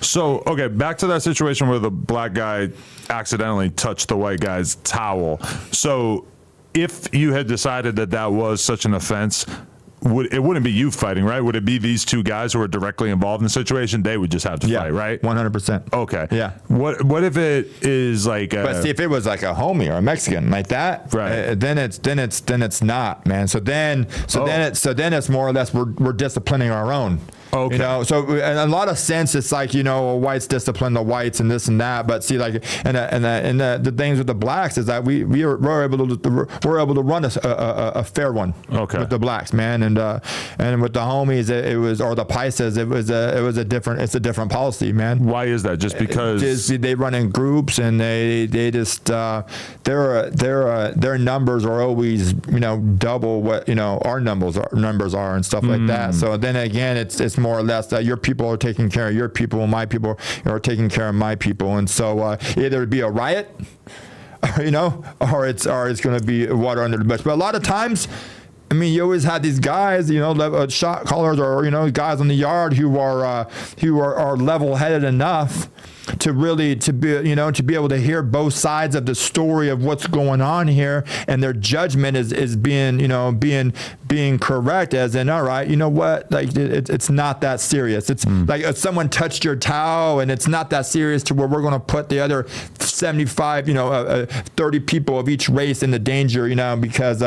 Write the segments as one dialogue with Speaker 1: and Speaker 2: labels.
Speaker 1: So, okay, back to that situation where the black guy accidentally touched the white guy's towel. So, if you had decided that that was such an offense, it wouldn't be you fighting, right? Would it be these two guys who are directly involved in the situation? They would just have to fight, right?
Speaker 2: 100%.
Speaker 1: Okay.
Speaker 2: Yeah.
Speaker 1: What if it is like?
Speaker 2: But see, if it was like a homie or a Mexican like that,
Speaker 1: right?
Speaker 2: Then it's not, man. So then it's more or less we're disciplining our own.
Speaker 1: Okay.
Speaker 2: You know, so in a lot of sense, it's like, you know, whites discipline the whites and this and that. But see, like, and the things with the blacks is that we're able to run a fair one.
Speaker 1: Okay.
Speaker 2: With the blacks, man, and with the homies, it was, or the paisas, it's a different policy, man.
Speaker 1: Why is that? Just because
Speaker 2: they run in groups and they just their numbers are always, you know, double what, you know, our numbers are and stuff like that. So then again, it's more or less that your people are taking care of your people and my people are taking care of my people. And so either it'd be a riot, you know, or it's going to be water under the bridge. But a lot of times, I mean, you always had these guys, you know, shot callers, or, you know, guys in the yard who are level-headed enough to be able to hear both sides of the story of what's going on here, and their judgment is being correct, as in, all right, you know what, like it's not that serious. It's like if someone touched your towel, and it's not that serious to where we're going to put the other 75, 30 people of each race into danger, you know, because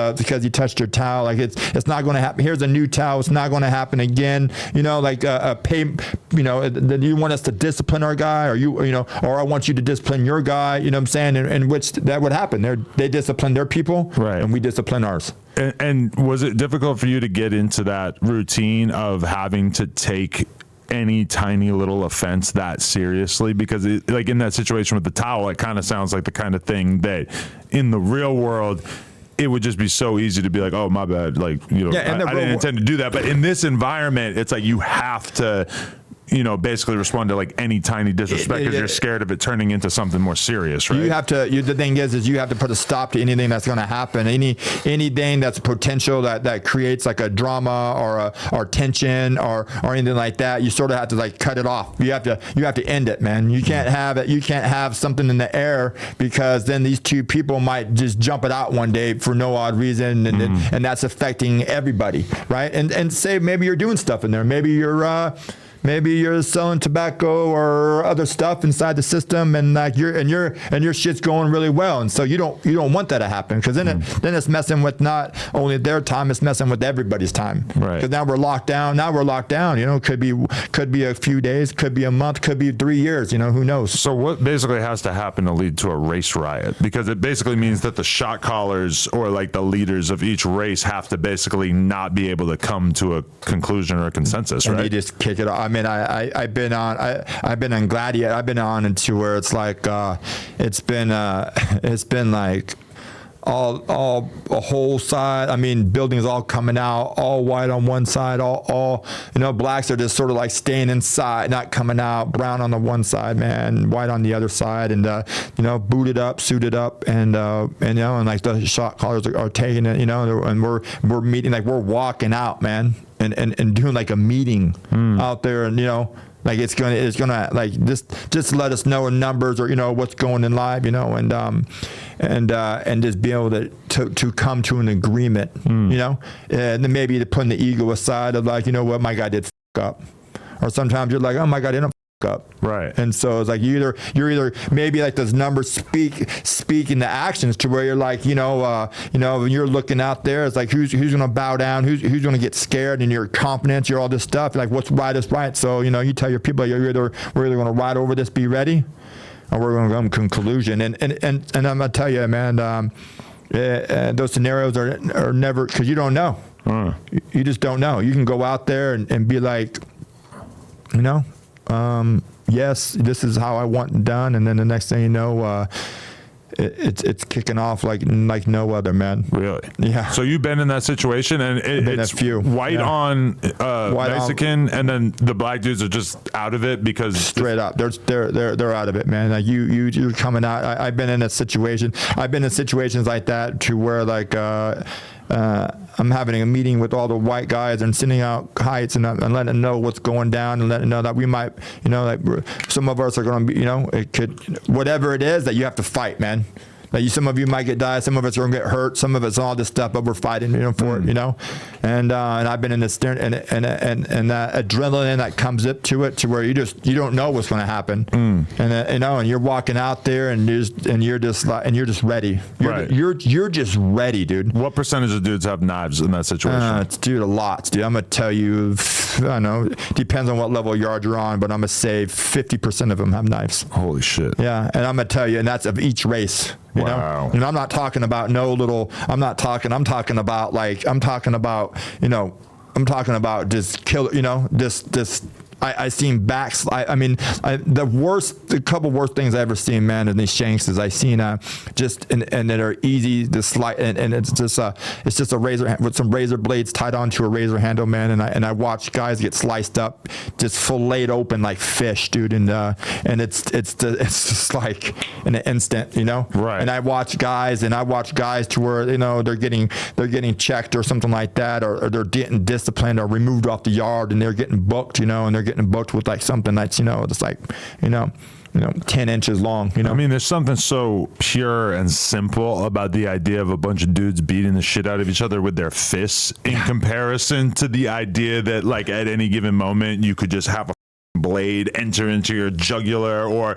Speaker 2: you touched your towel. Like it's not going to happen. Here's a new towel. It's not going to happen again. You know, like you want us to discipline our guy, or I want you to discipline your guy, you know what I'm saying? And which that would happen. They discipline their people,
Speaker 1: right,
Speaker 2: and we discipline ours.
Speaker 1: And was it difficult for you to get into that routine of having to take any tiny little offense that seriously? Because like in that situation with the towel, it kind of sounds like the kind of thing that in the real world, it would just be so easy to be like, oh, my bad. Like, you know, I didn't intend to do that. But in this environment, it's like you have to, you know, basically respond to like any tiny disrespect because you're scared of it turning into something more serious, right?
Speaker 2: You have to. The thing is you have to put a stop to anything that's going to happen. Anything that's potential that creates like a drama or tension or anything like that. You sort of have to like cut it off. You have to end it, man. You can't have it. You can't have something in the air, because then these two people might just jump it out one day for no odd reason, and that's affecting everybody, right? And say maybe you're doing stuff in there. Maybe you're selling tobacco or other stuff inside the system, and like your shit's going really well, and so you don't want that to happen, because then it's messing with not only their time, it's messing with everybody's time.
Speaker 1: Right.
Speaker 2: Because now we're locked down. You know, could be a few days, could be a month, could be 3 years. You know, who knows?
Speaker 1: So what basically has to happen to lead to a race riot? Because it basically means that the shot callers or like the leaders of each race have to basically not be able to come to a conclusion or a consensus, right?
Speaker 2: And you just kick it off. I mean, I've been on Gladiator. I've been on into where it's like it's been like all a whole side. I mean, buildings all coming out, all white on one side, all blacks are just sort of like staying inside, not coming out. Brown on the one side, man, white on the other side, and booted up, suited up, and like the shot callers are taking it, and we're meeting, like we're walking out, man, and doing like a meeting out there, and like it's gonna like just let us know in numbers, or what's going in live, and just be able to come to an agreement, and then maybe to putting the ego aside of like, what, my guy did up, or sometimes you're like, oh my God, didn't up,
Speaker 1: right?
Speaker 2: And so it's like you're either maybe like those numbers speak into actions to where you're like, when you're looking out there, it's like who's gonna bow down, who's gonna get scared, and your confidence, you're all this stuff, like what's right is right. So you tell your people, we're either gonna ride over this, be ready, or we're gonna come to conclusion. And I'm gonna tell you, man, those scenarios are never, because you don't know. You just don't know. You can go out there and be like, yes, this is how I want it done, and then the next thing you know, it's kicking off like no other, man.
Speaker 1: Really?
Speaker 2: Yeah.
Speaker 1: So you've been in that situation, and it's
Speaker 2: a few.
Speaker 1: white on
Speaker 2: White
Speaker 1: Mexican, and then the black dudes are just out of it because
Speaker 2: straight up, they're out of it, man. Like you're coming out. I've been in a situation. I've been in situations like that to where like. I'm having a meeting with all the white guys and sending out heights and letting them know what's going down and letting them know that we might, like some of us are going to be, it could, whatever it is that you have to fight, man. Like some of you might die, some of us are gonna get hurt, some of us all this stuff, but we're fighting, for it, And I've been in this and that adrenaline that comes up to it, to where you don't know what's gonna happen, and and you're walking out there and you're just ready. You're just ready, dude.
Speaker 1: What percentage of dudes have knives in that situation?
Speaker 2: Dude, a lot, dude. I'm gonna tell you, I don't know, depends on what level of yard you're on, but I'm gonna say 50% of them have knives.
Speaker 1: Holy shit.
Speaker 2: Yeah, and I'm gonna tell you, and that's of each race.
Speaker 1: Wow.
Speaker 2: And I'm not talking about I'm talking about just kill, this I seen backs. The couple worst things I ever seen, man, in these shanks is I seen just and that are easy to slide, and it's just a razor with some razor blades tied onto a razor handle, man, and I watch guys get sliced up, just filleted open like fish, dude, and it's just like in an instant,
Speaker 1: Right.
Speaker 2: And I watch guys to where they're getting checked or something like that, or they're getting disciplined or removed off the yard, and they're getting booked, and they're getting booked with like something that's it's like 10 inches long.
Speaker 1: I mean, there's something so pure and simple about the idea of a bunch of dudes beating the shit out of each other with their fists in comparison to the idea that like at any given moment you could just have a blade enter into your jugular, or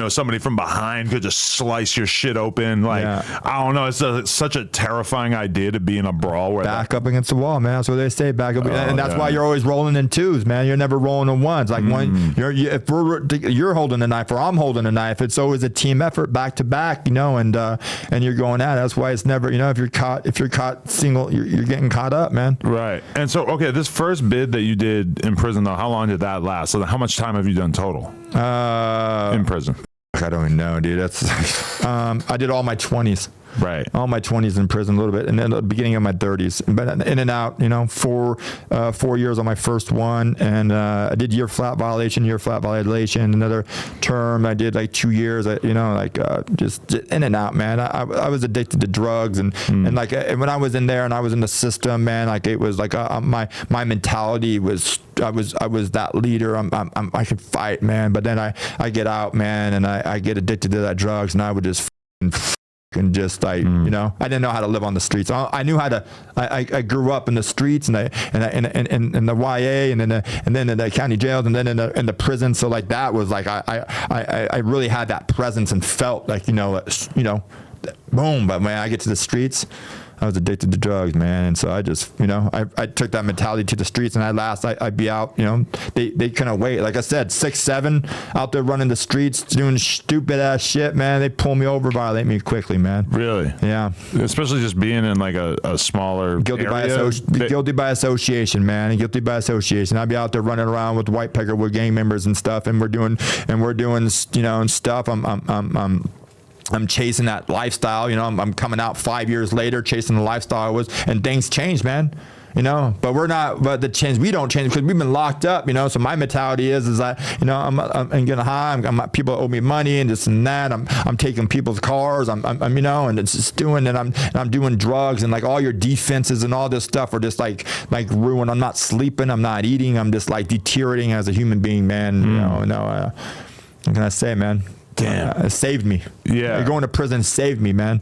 Speaker 1: somebody from behind could just slice your shit open. Like, I don't know, it's such a terrifying idea to be in a brawl where
Speaker 2: back up against the wall, man. That's what they say, back up, and that's why you're always rolling in twos, man. You're never rolling in ones. Like when if you're holding a knife or I'm holding a knife, it's always a team effort, back to back, and you're going at it. That's why it's never, if you're caught single, you're getting caught up, man.
Speaker 1: Right. And so, okay, this first bid that you did in prison, though, how long did that last? So how much time have you done total in prison?
Speaker 2: I don't even know, dude. That's I did all my 20s.
Speaker 1: Right.
Speaker 2: All my 20s in prison a little bit, and then the beginning of my 30s. But in and out, 4 years on my first one, and I did year flat violation, another term. I did like 2 years, just in and out, man. I was addicted to drugs, and like when I was in there and I was in the system, man, like it was like my mentality was I was that leader. I could fight, man. But then I get out, man, and I get addicted to that drugs, and I would just and just I didn't know how to live on the streets. I knew how to. I grew up in the streets and in the YA and then in the county jails and then in the prison. So like that was like I really had that presence and felt like boom. But when I get to the streets, I was addicted to drugs, man. And so I just, I took that mentality to the streets, and I'd be out, they couldn't wait. Like I said, 6, 7 out there running the streets, doing stupid ass shit, man. They pull me over, violate me quickly, man.
Speaker 1: Really?
Speaker 2: Yeah.
Speaker 1: Especially just being in like a smaller
Speaker 2: guilty by association, man. And guilty by association. I'd be out there running around with white peckerwood gang members and stuff, and we're doing, and stuff. I'm chasing that lifestyle, I'm coming out 5 years later chasing the lifestyle and things change, man. But we don't change because we've been locked up, so my mentality is that, I'm getting high, people owe me money and this and that. I'm taking people's cars, and it's just I'm doing drugs, and like all your defenses and all this stuff are just like ruined. I'm not sleeping, I'm not eating, I'm just like deteriorating as a human being, man. What can I say, man?
Speaker 1: Damn.
Speaker 2: It saved me.
Speaker 1: Yeah.
Speaker 2: Going to prison saved me, man.